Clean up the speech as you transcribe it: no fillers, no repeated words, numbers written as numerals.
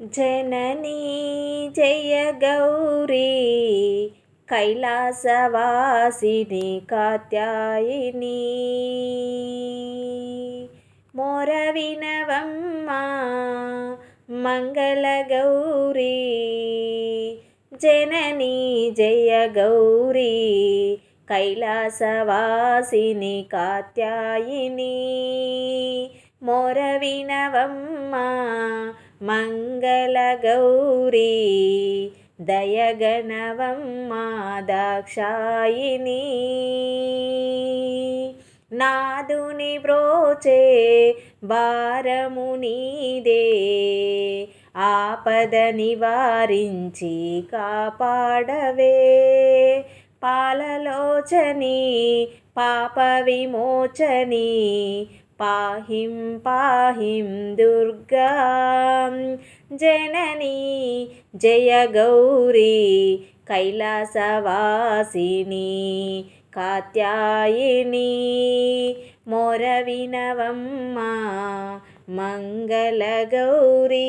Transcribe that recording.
जननी जय गौरी कैलासवासिनी कात्यायिनी मोरविनवम्मा मंगलगौरी जननी जय गौरी कैलासवासिनी कात्यायिनी मोरविनवम्मा मंगलगौरी दयगनवम्मा दाक्षायिनी नादुनि ब्रोचे భారము నీదే ఆపద నివారించి కాపాడవే పాలలోచని పాప విమోచని పాహిం పాహిం దుర్గా జననీ జయ గౌరీ कैलासवासिनी कात्यायिनी मोरविनवम्मा मंगलगौरी।